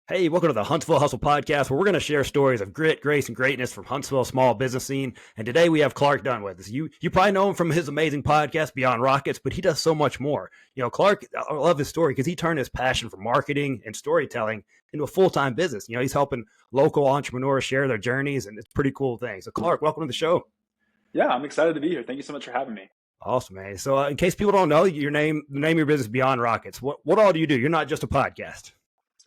Hey, welcome to the Huntsville Hustle Podcast, where we're going to share stories of grit, grace, and greatness from Huntsville small business scene. And today we have Clark Dunn with us. You probably know him from his amazing podcast, Beyond Rockets, but he does so much more. Clark, I love his story because he turned his passion for marketing and storytelling into a full-time business. He's helping local entrepreneurs share their journeys, and it's a pretty cool thing. So, Clark, welcome to the show. Yeah, I'm excited to be here. Thank you so much for having me. Awesome, man. So, in case people don't know, the name of your business, Beyond Rockets. What all do you do? You're not just a podcast.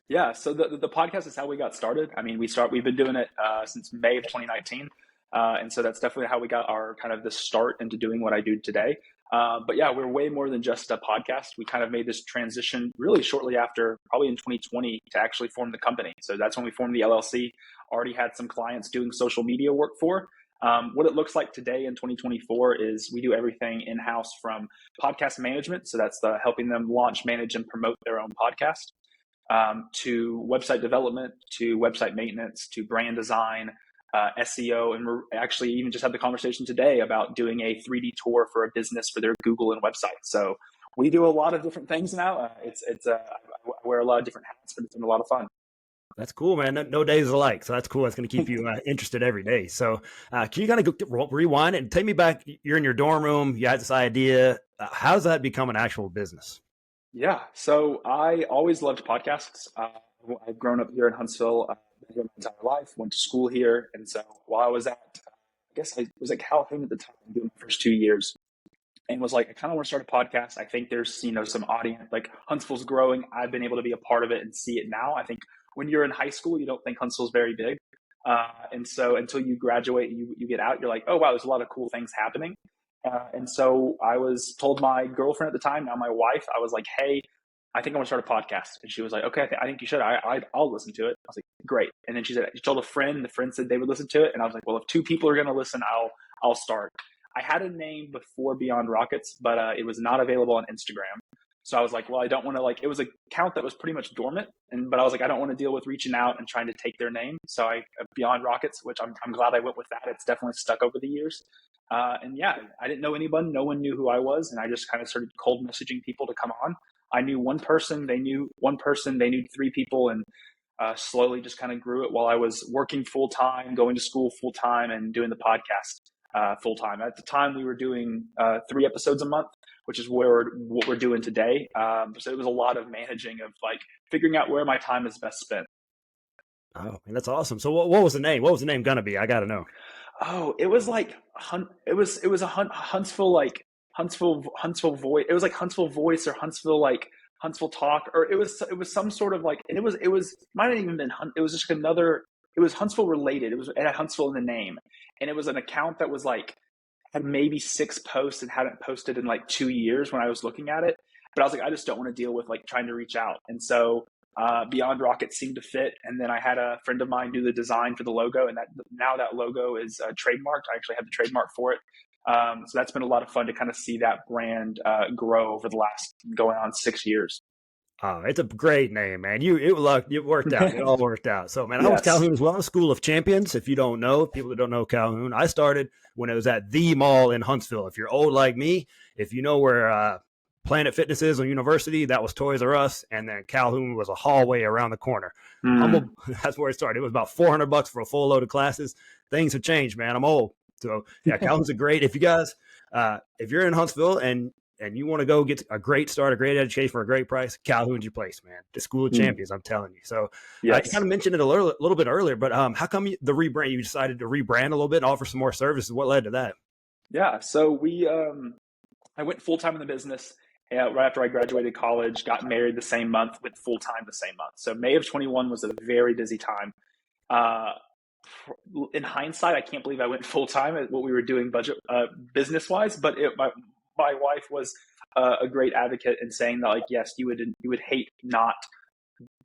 Yeah, so the podcast is how we got started. I mean, we've been doing it since May of 2019, and so that's definitely how we got our kind of the start into doing what I do today. But yeah, we're way more than just a podcast. We kind of made this transition really shortly after, probably in 2020, to actually form the company. So that's when we formed the LLC. Already had some clients doing social media work for. What it looks like today in 2024 is we do everything in-house, from podcast management. So that's helping them launch, manage, and promote their own podcast. To website development, to website maintenance, to brand design, SEO. And we're actually even just had the conversation today about doing a 3D tour for a business for their Google and website. So we do a lot of different things now. I wear a lot of different hats, but it's been a lot of fun. That's cool, man. No days alike. So that's cool. That's going to keep you interested every day. So can you kind of rewind and take me back? You're in your dorm room. You had this idea. How's that become an actual business? Yeah, so I always loved podcasts. I've grown up here in Huntsville, been here my entire life, went to school here. And so while I was I guess I was at Calhoun at the time, doing my first 2 years, and was like, I kind of want to start a podcast. I think there's, some audience, like Huntsville's growing. I've been able to be a part of it and see it now. I think when you're in high school, you don't think Huntsville's very big. And so until you graduate, you get out, you're like, oh, wow, there's a lot of cool things happening. And so I was told my girlfriend at the time, now my wife, I was like, hey, I think I want to start a podcast. And she was like, okay, I think you should. I'll listen to it. I was like, great. And then she told a friend, the friend said they would listen to it. And I was like, well, if two people are going to listen, I'll start. I had a name before Beyond Rockets, but it was not available on Instagram. So I was like, well, I don't want to, it was an account that was pretty much dormant. But I was like, I don't want to deal with reaching out and trying to take their name. So Beyond Rockets, which I'm glad I went with that. It's definitely stuck over the years. And yeah, I didn't know anyone. No one knew who I was. And I just kind of started cold messaging people to come on. I knew one person, they knew one person, they knew three people, and slowly just kind of grew it while I was working full time, going to school full time, and doing the podcast full time. At the time, we were doing 3 episodes a month, which is what we're doing today. So it was a lot of managing, of figuring out where my time is best spent. Oh, man, that's awesome. So what was the name? What was the name gonna be? I got to know. Oh, it was it was a Huntsville, Huntsville voice. It was like Huntsville voice, or Huntsville talk, or it was some sort of and it was might have even been it was just it was Huntsville related. It had Huntsville in the name, and it was an account that was had maybe 6 posts and hadn't posted in 2 years when I was looking at it. But I was like, I just don't want to deal with trying to reach out, and so Beyond Rockets seemed to fit. And then I had a friend of mine do the design for the logo, and now that logo is trademarked. I actually have the trademark for it. So that's been a lot of fun to kind of see that brand grow over the last going on 6 years. Oh, it's a great name, man. It worked out. It all worked out. So, man, I was Calhoun as well, School of Champions. If you don't know, people that don't know Calhoun, I started when it was at the mall in Huntsville. If you're old like me, if you know where Planet Fitness is on University, that was Toys R Us, and then Calhoun was a hallway around the corner. That's where it started. It was about $400 for a full load of classes. Things have changed, man. I'm old. So, yeah, Calhoun's a great. If you guys, if you're in Huntsville and you want to go get a great start, a great education for a great price, Calhoun's your place, man. The School of Champions, I'm telling you. So yes. You kind of mentioned it a little bit earlier, but how come you decided to rebrand a little bit and offer some more services? What led to that? Yeah, so I went full-time in the business right after I graduated college, got married the same month, went full-time the same month. So May of 21 was a very busy time. In hindsight, I can't believe I went full-time at what we were doing business-wise, but my wife was a great advocate in saying that, yes, you would hate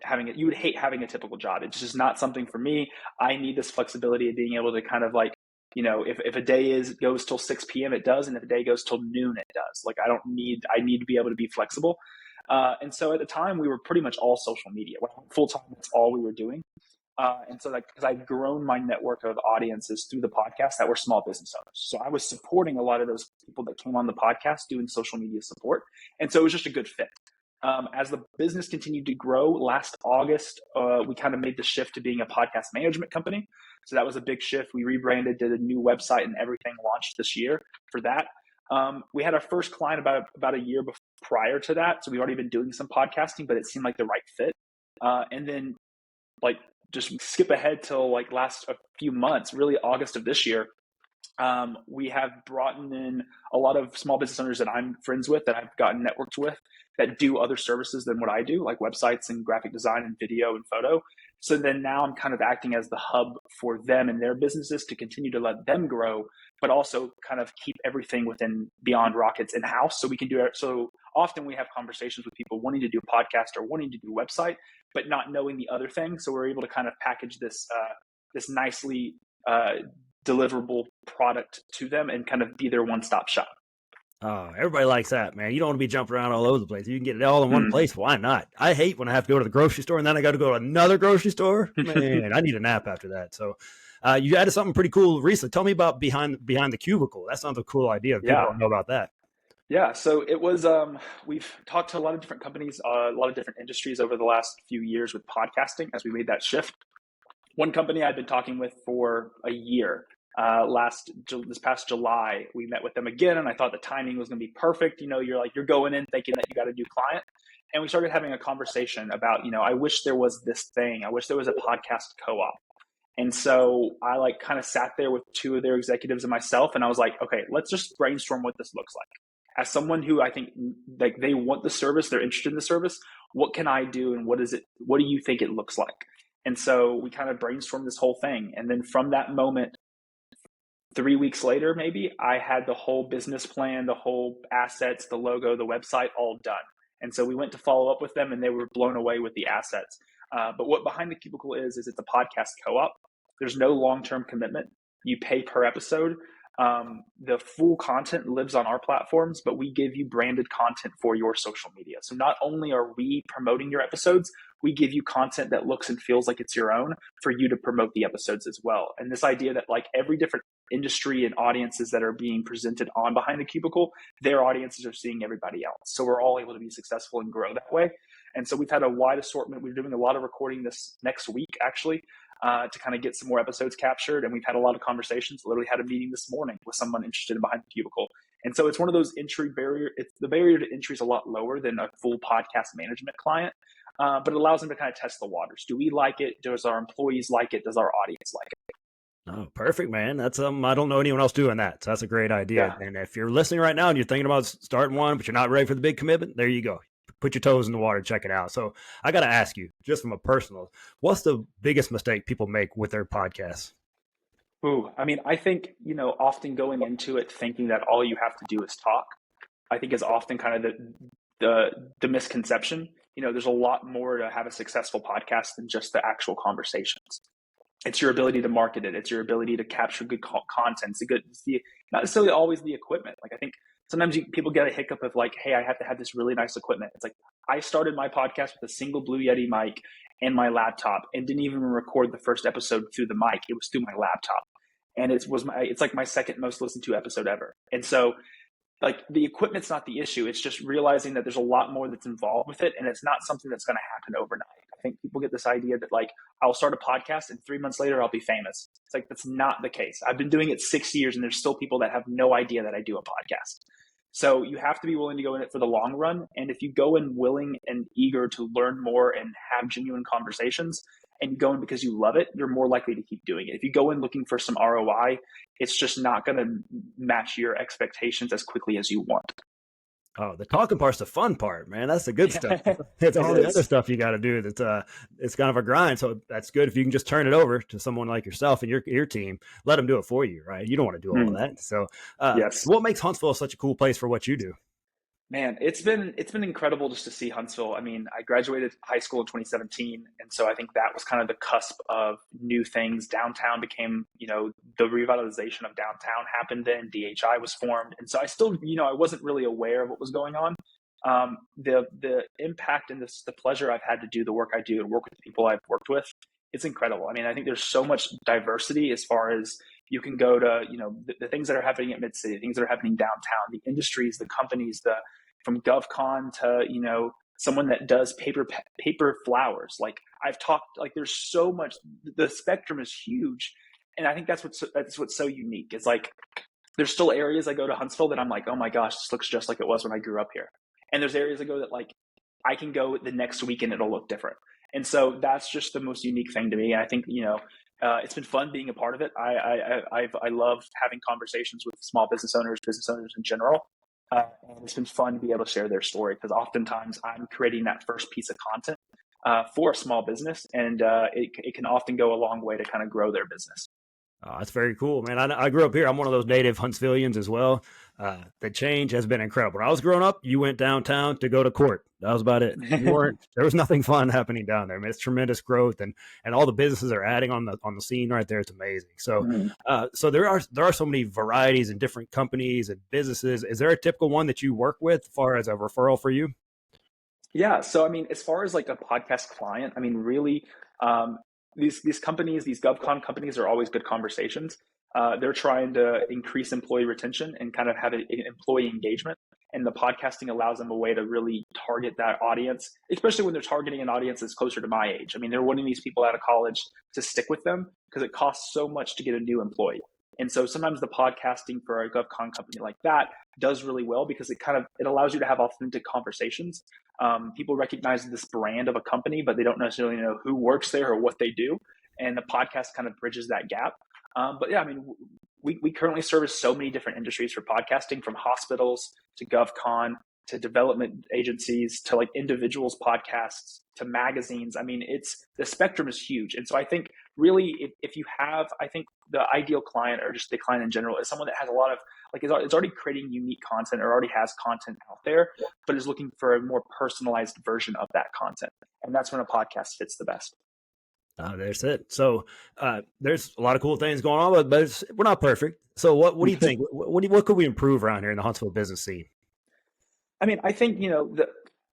having a typical job. It's just not something for me. I need this flexibility of being able to kind of if a day goes till 6 p.m., it does. And if a day goes till noon, it does. I need to be able to be flexible. And so at the time we were pretty much all social media. When I went full-time, that's all we were doing. And so because I've grown my network of audiences through the podcast that were small business owners. So I was supporting a lot of those people that came on the podcast doing social media support. And so it was just a good fit. As the business continued to grow last August, we kind of made the shift to being a podcast management company. So that was a big shift. We rebranded, did a new website and everything, launched this year for that. We had our first client about a year prior to that. So we've already been doing some podcasting, but it seemed like the right fit. And then like just skip ahead till like last a few months, really August of this year. We have brought in a lot of small business owners that I'm friends with, that I've gotten networked with, that do other services than what I do, like websites and graphic design and video and photo. So then now I'm kind of acting as the hub for them and their businesses to continue to let them grow, but also kind of keep everything within Beyond Rockets in-house. So we can do it. So often we have conversations with people wanting to do a podcast or wanting to do a website, but not knowing the other thing. So we're able to kind of package this nicely deliverable product to them and kind of be their one-stop shop. Oh, everybody likes that, man. You don't want to be jumping around all over the place. You can get it all in one place. Why not? I hate when I have to go to the grocery store and then I got to go to another grocery store. Man, I need a nap after that. So you added something pretty cool recently. Tell me about behind the Cubicle. That sounds a cool idea. People don't know about that. Yeah, so it was, we've talked to a lot of different companies, a lot of different industries over the last few years with podcasting as we made that shift. One company I've been talking with for a year. This past July, we met with them again, and I thought the timing was going to be perfect. You're going in thinking that you got a new client, and we started having a conversation about, I wish there was this thing. I wish there was a podcast co-op. And so I kind of sat there with two of their executives and myself, and I was like, okay, let's just brainstorm what this looks like. As someone who I think like they want the service, they're interested in the service, what can I do, and what do you think it looks like? And so we kind of brainstormed this whole thing, and then from that moment, 3 weeks later, maybe, I had the whole business plan, the whole assets, the logo, the website, all done. And so we went to follow up with them, and they were blown away with the assets. But what Behind the Cubicle is it's a podcast co-op. There's no long-term commitment. You pay per episode. The full content lives on our platforms, but we give you branded content for your social media. So not only are we promoting your episodes, we give you content that looks and feels like it's your own for you to promote the episodes as well. And this idea that like every different industry and audiences that are being presented on Behind the Cubicle, their audiences are seeing everybody else. So we're all able to be successful and grow that way. And so we've had a wide assortment. We're doing a lot of recording this next week, actually, to kind of get some more episodes captured. And we've had a lot of conversations. Literally had a meeting this morning with someone interested in Behind the Cubicle. And so it's one of those the barrier to entry is a lot lower than a full podcast management client, but it allows them to kind of test the waters. Do we like it? Does our employees like it? Does our audience like it? Oh, perfect, man. That's I don't know anyone else doing that. So that's a great idea. Yeah. And if you're listening right now and you're thinking about starting one, but you're not ready for the big commitment, there you go. Put your toes in the water, check it out. So I got to ask you, just from a personal, what's the biggest mistake people make with their podcasts? I think, often going into it thinking that all you have to do is talk, I think is often kind of the misconception. There's a lot more to have a successful podcast than just the actual conversations. It's your ability to market it. It's your ability to capture good content. It's not necessarily always the equipment. Like I think sometimes people get a hiccup of like, hey, I have to have this really nice equipment. It's like I started my podcast with a single Blue Yeti mic and my laptop and didn't even record the first episode through the mic. It was through my laptop. And it's like my second most listened to episode ever. And so like the equipment's not the issue. It's just realizing that there's a lot more that's involved with it. And it's not something that's going to happen overnight. I think people get this idea that like, I'll start a podcast and 3 months later, I'll be famous. It's like, that's not the case. I've been doing it 6 years and there's still people that have no idea that I do a podcast. So you have to be willing to go in it for the long run. And if you go in willing and eager to learn more and have genuine conversations and you go in because you love it, you're more likely to keep doing it. If you go in looking for some ROI, it's just not going to match your expectations as quickly as you want. Oh, the talking part's the fun part, man. That's the good stuff. It's all the other stuff you got to do. It's kind of a grind. So that's good if you can just turn it over to someone like yourself and your team. Let them do it for you, right? You don't want to do all of that. So, yes. What makes Huntsville such a cool place for what you do? Man, it's been incredible just to see Huntsville. I mean, I graduated high school in 2017, and so I think that was kind of the cusp of new things. Downtown became, the revitalization of downtown happened then. DHI was formed, and so I still, I wasn't really aware of what was going on. The impact and the pleasure I've had to do the work I do and work with the people I've worked with, it's incredible. I mean, I think there's so much diversity as far as you can go to, the things that are happening at Mid-City, things that are happening downtown, the industries, the companies, from GovCon to, someone that does paper flowers. Like I've talked, like there's so much, the spectrum is huge. And I think that's what's so unique. It's like, there's still areas I go to Huntsville that I'm like, oh my gosh, this looks just like it was when I grew up here. And there's areas I go that like, I can go the next week and it'll look different. And so that's just the most unique thing to me. And I think, it's been fun being a part of it. I love having conversations with small business owners in general. And it's been fun to be able to share their story, because oftentimes I'm creating that first piece of content for a small business, and it can often go a long way to kind of grow their business. Oh, that's very cool, man. I grew up here. I'm one of those native Huntsvillians as well. The change has been incredible. When I was growing up, you went downtown to go to court. That was about it. There was nothing fun happening down there. I mean, it's tremendous growth, and all the businesses are adding on the scene right there. It's amazing. So, so there are so many varieties and different companies and businesses. Is there a typical one that you work with, as far as a referral for you? Yeah. So, I mean, as far as like a podcast client, I mean, really, these companies, these GovCon companies, are always good conversations. They're trying to increase employee retention and kind of have an employee engagement. And the podcasting allows them a way to really target that audience, especially when they're targeting an audience that's closer to my age. I mean, they're wanting these people out of college to stick with them because it costs so much to get a new employee. And so sometimes the podcasting for a GovCon company like that does really well, because it allows you to have authentic conversations. People recognize this brand of a company, but they don't necessarily know who works there or what they do. And the podcast kind of bridges that gap. But yeah, I mean, we currently service so many different industries for podcasting, from hospitals to GovCon to development agencies to like individuals podcasts to magazines. I mean, the spectrum is huge. And so I think really if you have, I think the ideal client, or just the client in general, is someone that has a lot of like, is already creating unique content or already has content out there, but is looking for a more personalized version of that content. And that's when a podcast fits the best. There's it. So there's a lot of cool things going on, but we're not perfect. So what do you think? What could we improve around here in the Huntsville business scene? I mean, I think,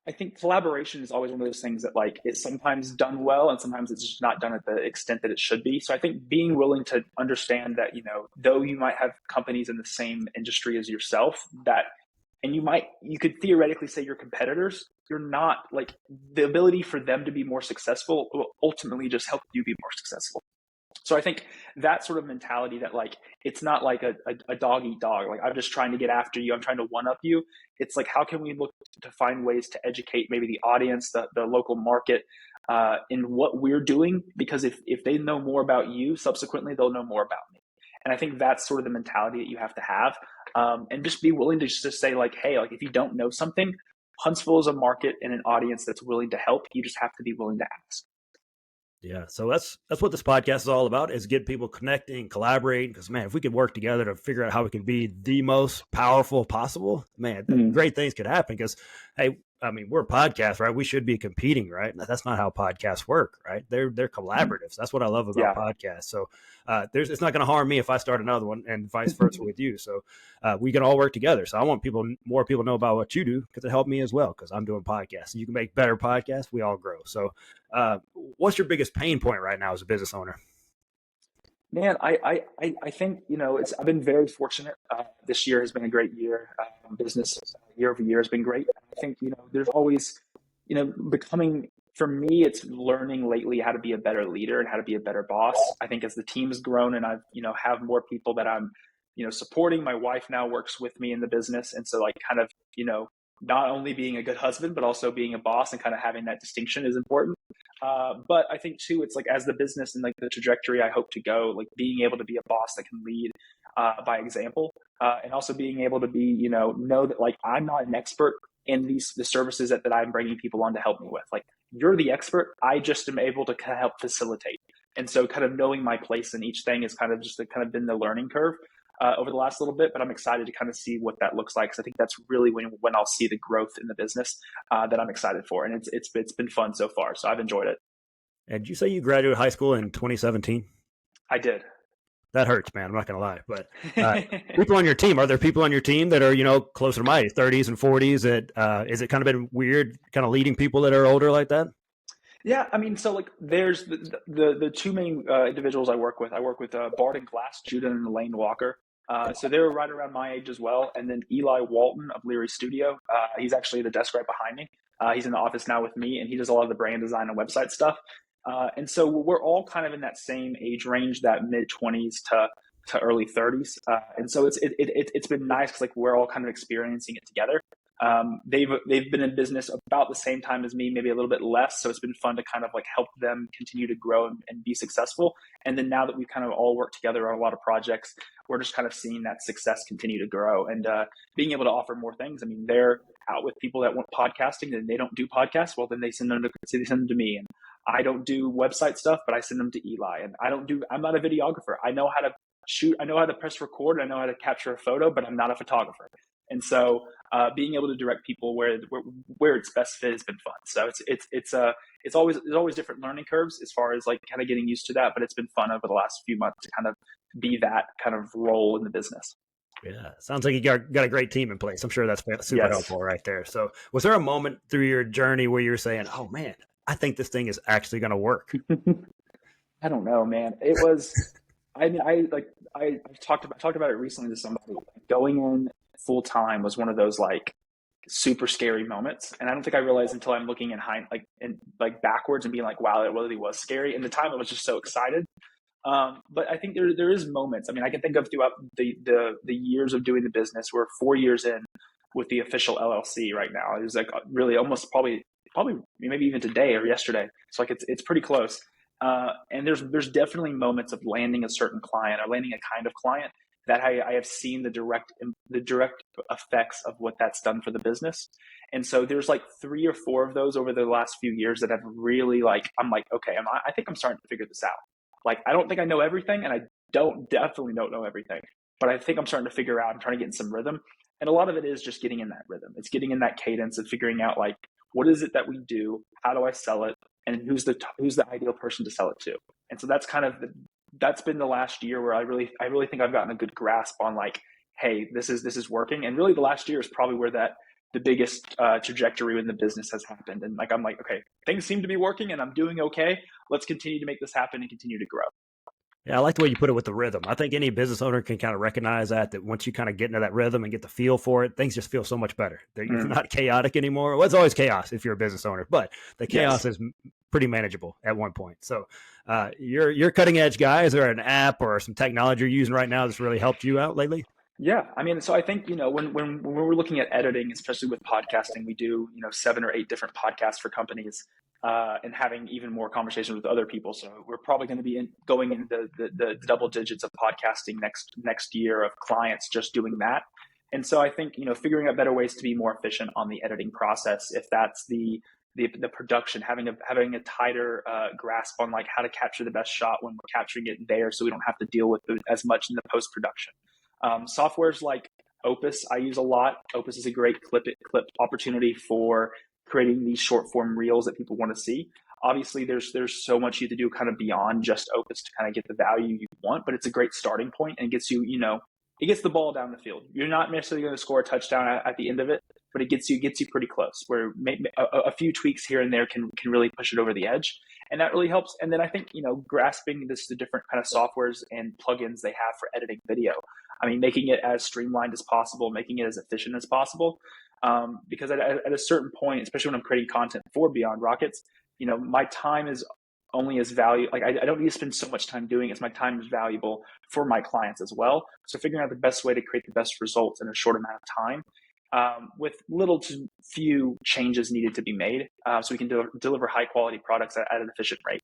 I think collaboration is always one of those things that like is sometimes done well and sometimes it's just not done at the extent that it should be. So I think being willing to understand that, though you might have companies in the same industry as yourself, and you could theoretically say you're competitors, you're not. Like, the ability for them to be more successful will ultimately just help you be more successful. So I think that sort of mentality, that like, it's not like a dog eat dog. Like, I'm just trying to get after you, I'm trying to one up you. It's like, how can we look to find ways to educate maybe the audience, the local market, in what we're doing? Because if they know more about you, subsequently they'll know more about me. And I think that's sort of the mentality that you have to have. And just be willing to just say like, hey, like, if you don't know something, Huntsville is a market and an audience that's willing to help. You just have to be willing to ask. Yeah. So that's what this podcast is all about, is get people connecting, collaborating. Because man, if we could work together to figure out how we can be the most powerful possible, man, great things could happen. Because, hey, I mean, we're a podcast, right? We should be competing, right? That's not how podcasts work, right? They're collaborative. That's what I love about podcasts. So it's not going to harm me if I start another one, and vice versa with you. So we can all work together. So I want more people to know about what you do, because it helped me as well, because I'm doing podcasts. You can make better podcasts. We all grow. So what's your biggest pain point right now as a business owner? Man, I think, I've been very fortunate. This year has been a great year. Business year over year has been great. I think, there's always, becoming, for me, it's learning lately how to be a better leader and how to be a better boss. I think as the team's grown and I've, have more people that I'm, supporting. My wife now works with me in the business. And so like kind of, not only being a good husband, but also being a boss, and kind of having that distinction is important. But I think too, it's like, as the business and like the trajectory I hope to go, like being able to be a boss that can lead by example, and also being able to be, know that like, I'm not an expert in the services that I'm bringing people on to help me with. Like, you're the expert. I just am able to kind of help facilitate. And so kind of knowing my place in each thing is kind of just kind of been the learning curve over the last little bit, but I'm excited to kind of see what that looks like. Because I think that's really when I'll see the growth in the business that I'm excited for. And it's been fun so far. So I've enjoyed it. And did you say you graduated high school in 2017? I did. That hurts, man. I'm not going to lie. But people on your team, are there people on your team that are, closer to my age, 30s and 40s? That is it kind of been weird kind of leading people that are older like that? Yeah, I mean, so like there's the two main individuals I work with. I work with Bard and Glass, Judah and Elaine Walker. So they were right around my age as well. And then Eli Walton of Leary Studio. He's actually the desk right behind me. He's in the office now with me, and he does a lot of the brand design and website stuff. And so we're all kind of in that same age range, that mid 20s to early 30s. And so it's been nice because like we're all kind of experiencing it together. They've been in business about the same time as me, maybe a little bit less. So it's been fun to kind of like help them continue to grow and be successful. And then now that we've kind of all worked together on a lot of projects, we're just kind of seeing that success continue to grow and being able to offer more things. I mean, they're out with people that want podcasting and they don't do podcasts. Well, then they send them to me. And I don't do website stuff, but I send them to Eli. And I'm not a videographer. I know how to shoot. I know how to press record. I know how to capture a photo, but I'm not a photographer. And so being able to direct people where it's best fit has been fun. So it's always different learning curves as far as like kind of getting used to that. But it's been fun over the last few months to kind of be that kind of role in the business. Yeah, sounds like you got a great team in place. I'm sure that's super helpful right there. So was there a moment through your journey where you were saying, oh man, I think this thing is actually going to work? I don't know, man. It was, I mean, I talked about it recently to somebody. Going in full time was one of those like super scary moments. And I don't think I realized until I'm looking backwards and being like, wow, it really was scary. And the time I was just so excited. But I think there is moments. I mean, I can think of throughout the years of doing the business. We're 4 years in with the official LLC right now. It was like really almost probably maybe even today or yesterday. So like it's pretty close. And there's definitely moments of landing a certain client or landing a kind of client that I have seen the direct effects of what that's done for the business. And so there's like 3 or 4 of those over the last few years that have really I'm like, okay, I think I'm starting to figure this out. Like, I don't think I know everything, and I definitely don't know everything, but I think I'm starting to figure out, I'm trying to get in some rhythm. And a lot of it is just getting in that rhythm. It's getting in that cadence of figuring out like, what is it that we do? How do I sell it? And who's the ideal person to sell it to? And so that's that's been the last year where I really think I've gotten a good grasp on like, hey, this is working. And really the last year is probably where the biggest trajectory in the business has happened. And like, I'm like, okay, things seem to be working and I'm doing okay. Let's continue to make this happen and continue to grow. Yeah, I like the way you put it with the rhythm. I think any business owner can kind of recognize that once you kind of get into that rhythm and get the feel for it, things just feel so much better. You're not chaotic anymore. Well, it's always chaos if you're a business owner, but the chaos is pretty manageable at one point. So you're cutting edge guy. Is there an app or some technology you're using right now that's really helped you out lately? Yeah. I mean, so I think, when we're looking at editing, especially with podcasting, we do, 7 or 8 different podcasts for companies and having even more conversations with other people. So we're probably going to be going into the double digits of podcasting next year of clients just doing that. And so I think, figuring out better ways to be more efficient on the editing process, if that's the production, having a tighter grasp on like how to capture the best shot when we're capturing it there, so we don't have to deal with it as much in the post production. Softwares like Opus, I use a lot. Opus is a great clip opportunity for creating these short form reels that people want to see. Obviously, there's so much you have to do kind of beyond just Opus to kind of get the value you want, but it's a great starting point and it gets you, it gets the ball down the field. You're not necessarily going to score a touchdown at the end of it, but it gets you pretty close. Where a few tweaks here and there can really push it over the edge, and that really helps. And then I think grasping the different kind of softwares and plugins they have for editing video. I mean, making it as streamlined as possible, making it as efficient as possible. Because at a certain point, especially when I'm creating content for Beyond Rockets, my time is only as valuable. Like I don't need to spend so much time doing it. My time is valuable for my clients as well. So figuring out the best way to create the best results in a short amount of time, with little to few changes needed to be made, so we can deliver high quality products at an efficient rate.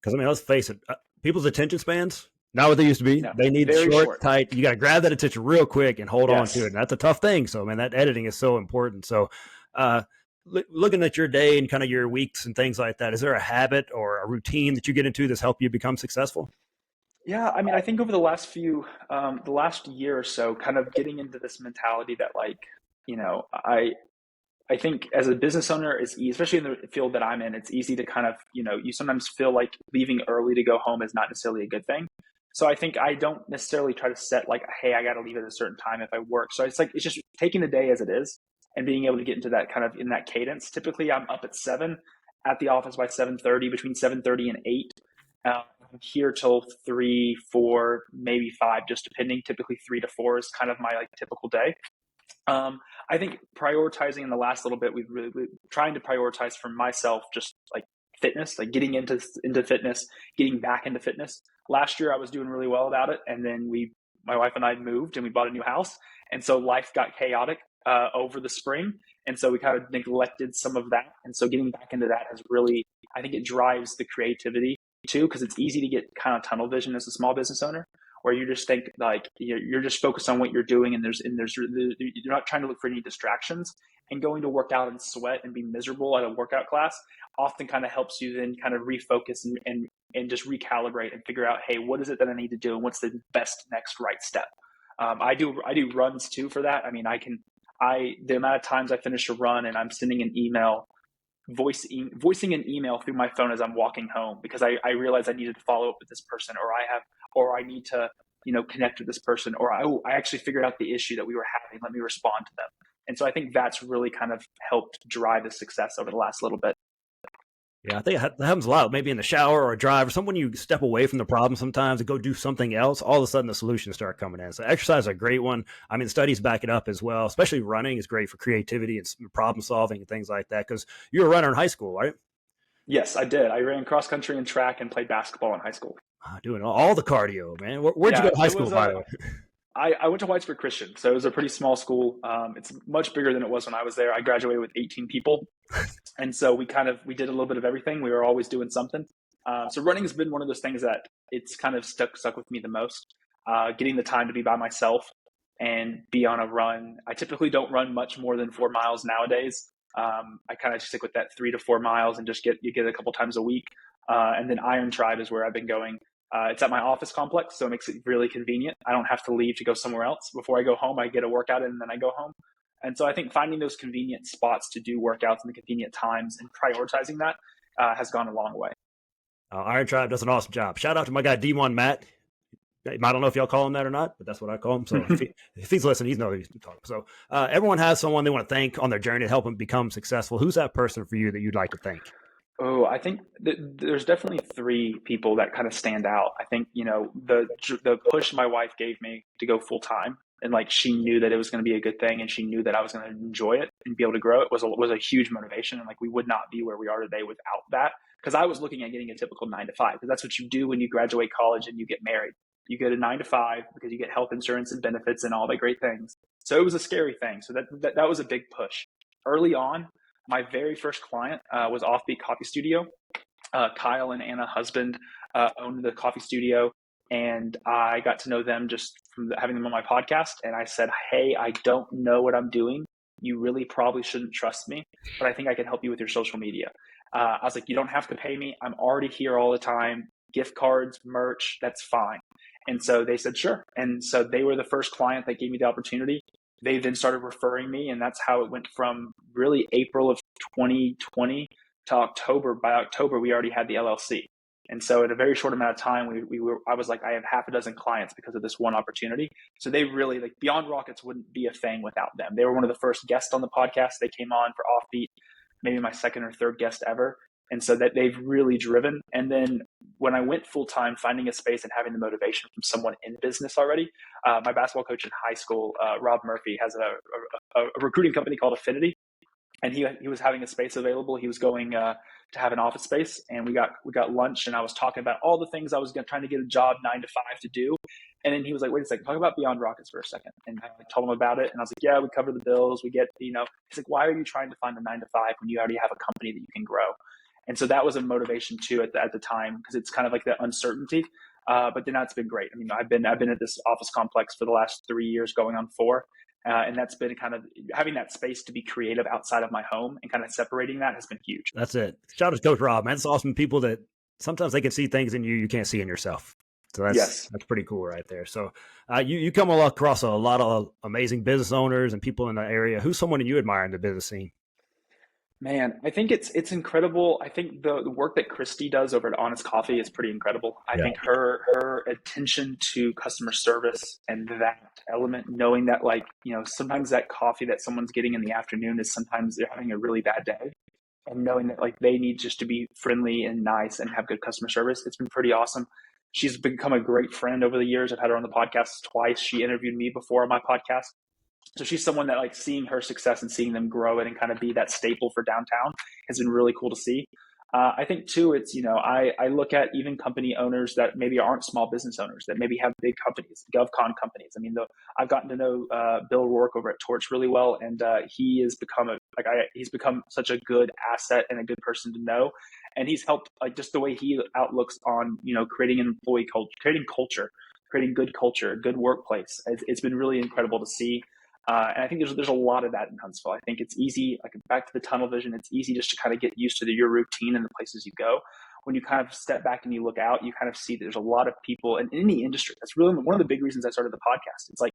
Because I mean, let's face it, people's attention spans, not what they used to be. No, they need short, tight. You got to grab that attention real quick and hold on to it. And that's a tough thing. So, man, that editing is so important. So, looking at your day and kind of your weeks and things like that, is there a habit or a routine that you get into that's helped you become successful? Yeah, I mean, I think over the last year or so, kind of getting into this mentality that I think as a business owner, it's easy, especially in the field that I'm in, it's easy to kind of, you sometimes feel like leaving early to go home is not necessarily a good thing. So I think I don't necessarily try to set like, hey, I got to leave at a certain time if I work. So it's just taking the day as it is and being able to get into that kind of in that cadence. Typically I'm up at 7 at the office by 7:30, between 7:30 and 8. I'm here till 3, 4, maybe 5, just depending. Typically 3 to 4 is kind of my like typical day. I think prioritizing in the last little bit, we're trying to prioritize for myself, just like fitness, like getting into fitness, getting back into fitness. Last year, I was doing really well about it, and then my wife and I moved, and we bought a new house, and so life got chaotic over the spring, and so we kind of neglected some of that, and so getting back into that has really, I think it drives the creativity too, because it's easy to get kind of tunnel vision as a small business owner, where you just think like you're just focused on what you're doing, and you're not trying to look for any distractions. And going to work out and sweat and be miserable at a workout class often kind of helps you then kind of refocus and just recalibrate and figure out, hey, what is it that I need to do, and what's the best next right step. I do runs too for that. I mean, the amount of times I finish a run and I'm sending an email, voicing an email through my phone as I'm walking home, because I realize I needed to follow up with this person, or I need to, connect with this person, or I actually figured out the issue that we were having. Let me respond to them. And so I think that's really kind of helped drive the success over the last little bit. Yeah, I think that happens a lot. Maybe in the shower or a drive, or someone you step away from the problem sometimes and go do something else, all of a sudden the solutions start coming in. So exercise is a great one. I mean, studies back it up as well, especially running is great for creativity and problem solving and things like that, because you were a runner in high school, right? Yes, I did. I ran cross country and track and played basketball in high school. Doing all the cardio, man. Where'd you go to high school, by the way? I went to Whitesburg Christian, so it was a pretty small school. It's much bigger than it was when I was there. I graduated with 18 people, and so we did a little bit of everything. We were always doing something. So running has been one of those things that it's kind of stuck with me the most. Getting the time to be by myself and be on a run. I typically don't run much more than 4 miles nowadays. I kind of stick with that 3 to 4 miles and just get a couple times a week. And then Iron Tribe is where I've been going. It's at my office complex, so it makes it really convenient. I don't have to leave to go somewhere else. Before I go home, I get a workout in, and then I go home. And so I think finding those convenient spots to do workouts in the convenient times and prioritizing that has gone a long way. Iron Tribe does an awesome job. Shout out to my guy, D1 Matt. I don't know if y'all call him that or not, but that's what I call him. So if he's listening, he's know he's talking. So everyone has someone they want to thank on their journey to help them become successful. Who's that person for you that you'd like to thank? Oh, I think there's definitely 3 people that kind of stand out. I think, the push my wife gave me to go full time, and like she knew that it was going to be a good thing, and she knew that I was going to enjoy it and be able to grow it was a huge motivation. And like we would not be where we are today without that, because I was looking at getting a typical 9 to 5, because that's what you do when you graduate college and you get married. You get a 9 to 5 because you get health insurance and benefits and all the great things. So it was a scary thing. So that was a big push early on. My very first client was Offbeat Coffee Studio. Kyle and Anna husband owned the coffee studio, and I got to know them just from having them on my podcast. And I said, hey, I don't know what I'm doing. You really probably shouldn't trust me, but I think I can help you with your social media. I was like, you don't have to pay me. I'm already here all the time. Gift cards, merch, that's fine. And so they said, sure. And so they were the first client that gave me the opportunity. They then started referring me, and that's how it went from really April of 2020 to October. By October, we already had the LLC. And so in a very short amount of time, I was like, I have half a dozen clients because of this one opportunity. So they really, like, Beyond Rockets wouldn't be a thing without them. They were one of the first guests on the podcast. They came on for Offbeat, maybe my second or third guest ever. And so that they've really driven. And then when I went full time, finding a space and having the motivation from someone in business already, my basketball coach in high school, Rob Murphy, has a recruiting company called Affinity. And he was having a space available. He was going to have an office space, and we got lunch, and I was talking about all the things I was trying to get a job 9 to 5 to do. And then he was like, wait a second, talk about Beyond Rockets for a second. And I told him about it. And I was like, yeah, we cover the bills. We get, he's like, why are you trying to find a 9 to 5 when you already have a company that you can grow? And so that was a motivation too at the time, because it's kind of like that uncertainty. But then that's been great. I mean, I've been at this office complex for the last 3 years, going on 4. And that's been kind of having that space to be creative outside of my home and kind of separating that has been huge. That's it. Shout out to Coach Rob, man. It's awesome. People that sometimes they can see things in you can't see in yourself. So that's pretty cool right there. So you come across a lot of amazing business owners and people in the area. Who's someone you admire in the business scene? Man, I think it's incredible. I think the work that Christy does over at Honest Coffee is pretty incredible. I think her attention to customer service and that element, knowing that sometimes that coffee that someone's getting in the afternoon is sometimes they're having a really bad day, and knowing that they need just to be friendly and nice and have good customer service. It's been pretty awesome. She's become a great friend over the years. I've had her on the podcast twice. She interviewed me before on my podcast. So she's someone that like seeing her success and seeing them grow it and kind of be that staple for downtown has been really cool to see. I think too, it's, I look at even company owners that maybe aren't small business owners that maybe have big companies, GovCon companies. I mean, I've gotten to know Bill Rourke over at Torch really well, and he has become he's become such a good asset and a good person to know, and he's helped like just the way he outlooks on creating an employee culture, creating good culture, good workplace. It's been really incredible to see. And I think there's a lot of that in Huntsville. I think it's easy, like back to the tunnel vision, it's easy just to kind of get used to your routine and the places you go. When you kind of step back and you look out, you kind of see that there's a lot of people in any industry. That's really one of the big reasons I started the podcast. It's like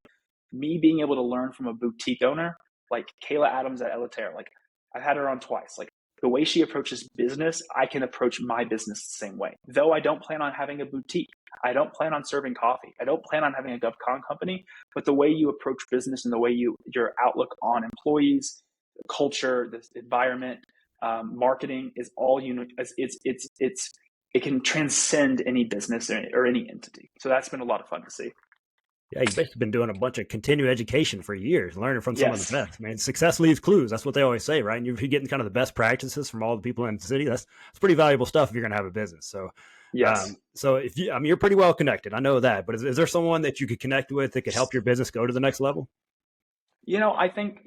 me being able to learn from a boutique owner, like Kayla Adams at Elitaire. Like I've had her on twice. Like the way she approaches business, I can approach my business the same way. Though I don't plan on having a boutique, I don't plan on serving coffee, I don't plan on having a GovCon company, but the way you approach business and the way your outlook on employees, culture, this environment, marketing is all unique. It can transcend any business or any entity. So that's been a lot of fun to see. Yeah, you've basically been doing a bunch of continuing education for years, learning from some of the Yes. best. Man, success leaves clues. That's what they always say, right? And you're getting kind of the best practices from all the people in the city. That's pretty valuable stuff if you're going to have a business. So, Yes. so if you, I mean, you're pretty well connected. I know that, but is there someone that you could connect with that could help your business go to the next level? I think,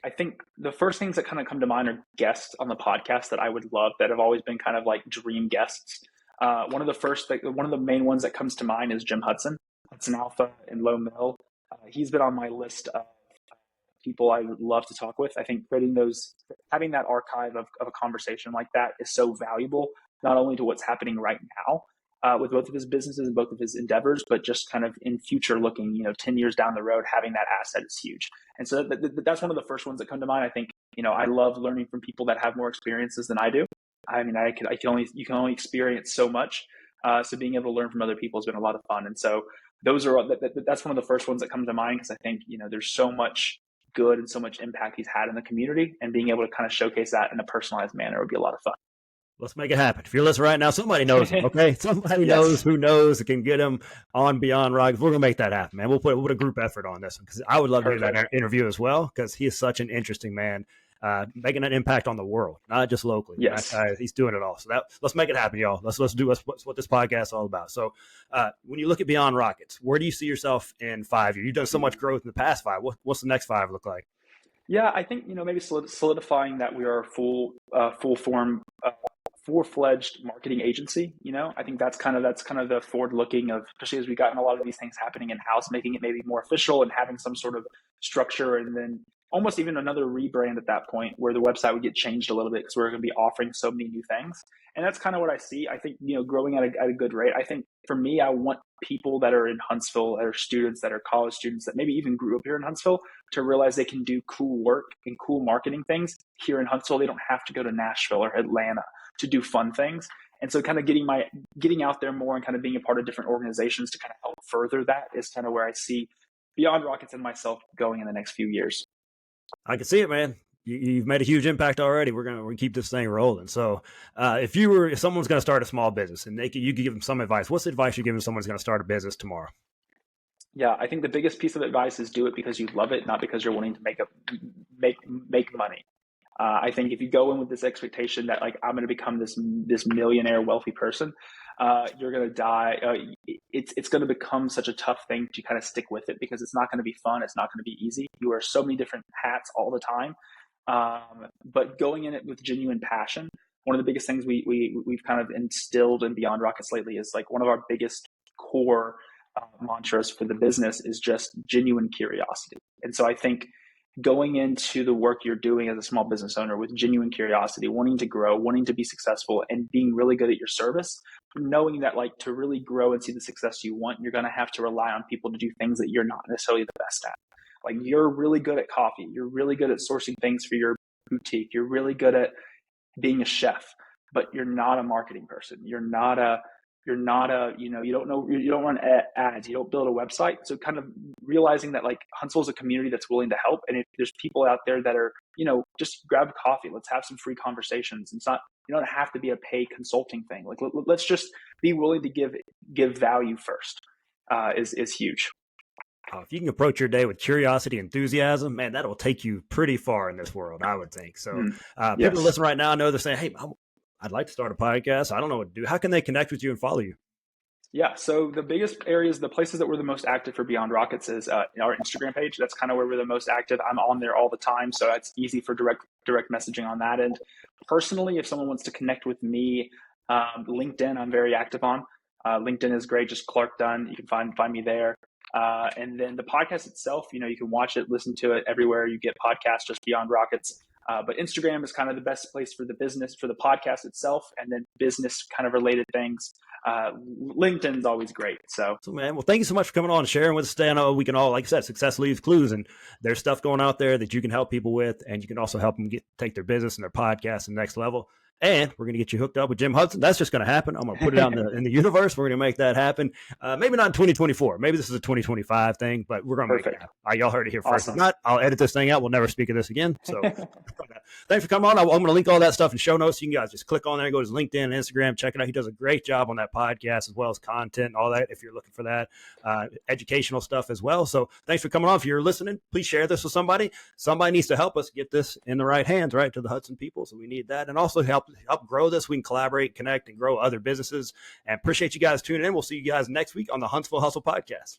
I think the first things that kind of come to mind are guests on the podcast that I would love that have always been kind of like dream guests. One of the main ones that comes to mind is Jim Hudson Alpha and Low Mill. He's been on my list of people I would love to talk with. I think having that archive of a conversation like that is so valuable, not only to what's happening right now with both of his businesses and both of his endeavors, but just kind of in future looking, 10 years down the road, having that asset is huge. And so that's one of the first ones that come to mind. I think, I love learning from people that have more experiences than I do. I mean, you can only experience so much. So being able to learn from other people has been a lot of fun. And so that's one of the first ones that come to mind, because I think, there's so much good and so much impact he's had in the community, and being able to kind of showcase that in a personalized manner would be a lot of fun. Let's make it happen. If you're listening right now, somebody knows him, okay? Somebody Yes. knows that can get him on Beyond Rockets. We're going to make that happen, man. We'll put a group effort on this one, because I would love to do that interview as well, because he is such an interesting man, making an impact on the world, not just locally. Yes. He's doing it all. So let's make it happen, y'all. Let's do what this podcast is all about. So when you look at Beyond Rockets, where do you see yourself in 5 years? You've done so much growth in the past 5. What's the next 5 look like? Yeah, I think, maybe solidifying that we are a full-fledged marketing agency. I think that's kind of the forward looking of, especially as we've gotten a lot of these things happening in house, making it maybe more official and having some sort of structure, and then almost even another rebrand at that point where the website would get changed a little bit, because we're going to be offering so many new things. And that's kind of what I see. I think, growing at a good rate. I think for me, I want people that are in Huntsville, that are students, that are college students, that maybe even grew up here in Huntsville, to realize they can do cool work and cool marketing things here in Huntsville. They don't have to go to Nashville or Atlanta to do fun things. And so kind of getting out there more and kind of being a part of different organizations to kind of help further that is kind of where I see Beyond Rockets and myself going in the next few years. I can see it, man. You've made a huge impact already. We're gonna keep this thing rolling. So, if someone's gonna start a small business and you could give them some advice, what's the advice you're giving someone's gonna start a business tomorrow? Yeah, I think the biggest piece of advice is do it because you love it, not because you're wanting to make money. I think if you go in with this expectation that like I'm going to become this millionaire wealthy person, you're going to die. It's going to become such a tough thing to kind of stick with it, because it's not going to be fun. It's not going to be easy. You wear so many different hats all the time. But going in it with genuine passion, one of the biggest things we've kind of instilled in Beyond Rockets lately is like one of our biggest core mantras for the business is just genuine curiosity. And so I think going into the work you're doing as a small business owner with genuine curiosity, wanting to grow, wanting to be successful, and being really good at your service, knowing that like to really grow and see the success you want, you're going to have to rely on people to do things that you're not necessarily the best at. Like you're really good at coffee. You're really good at sourcing things for your boutique. You're really good at being a chef, but you're not a marketing person. You don't run ads, you don't build a website. So kind of realizing that like Huntsville is a community that's willing to help. And if there's people out there that are, just grab coffee, let's have some free conversations. It's not, you don't have to be a paid consulting thing. Like, let's just be willing to give value first, is huge. if you can approach your day with curiosity, enthusiasm, man, that'll take you pretty far in this world, I would think. So people Yes. listen right now, I know they're saying, hey, I'd like to start a podcast. I don't know what to do. How can they connect with you and follow you? Yeah, so the biggest areas, the places that we're the most active for Beyond Rockets is our Instagram page. That's kind of where we're the most active. I'm on there all the time, so it's easy for direct messaging on that end. Personally, if someone wants to connect with me, LinkedIn, I'm very active on. LinkedIn is great, just Clark Dunn. You can find me there. And then the podcast itself, you can watch it, listen to it everywhere you get podcasts, just Beyond Rockets. But Instagram is kind of the best place for the business, for the podcast itself, and then business kind of related things. LinkedIn's always great. So man, well, thank you so much for coming on and sharing with us today. I know we can all, like I said, success leaves clues, and there's stuff going out there that you can help people with, and you can also help them take their business and their podcast to the next level. And we're going to get you hooked up with Jim Hudson. That's just going to happen. I'm going to put it out in the universe. We're going to make that happen. Maybe not in 2024. Maybe this is a 2025 thing, but we're going to make it happen. Y'all heard it here first. Awesome. If not, I'll edit this thing out. We'll never speak of this again. So thanks for coming on. I'm going to link all that stuff in show notes. You can guys just click on there and go to his LinkedIn and Instagram. Check it out. He does a great job on that podcast as well as content and all that if you're looking for that. Educational stuff as well. So thanks for coming on. If you're listening, please share this with somebody. Somebody needs to help us get this in the right hands, right, to the Hudson people. So we need that. And also help grow this. We can collaborate, connect, and grow other businesses. And appreciate you guys tuning in. We'll see you guys next week on the Huntsville Hustle Podcast.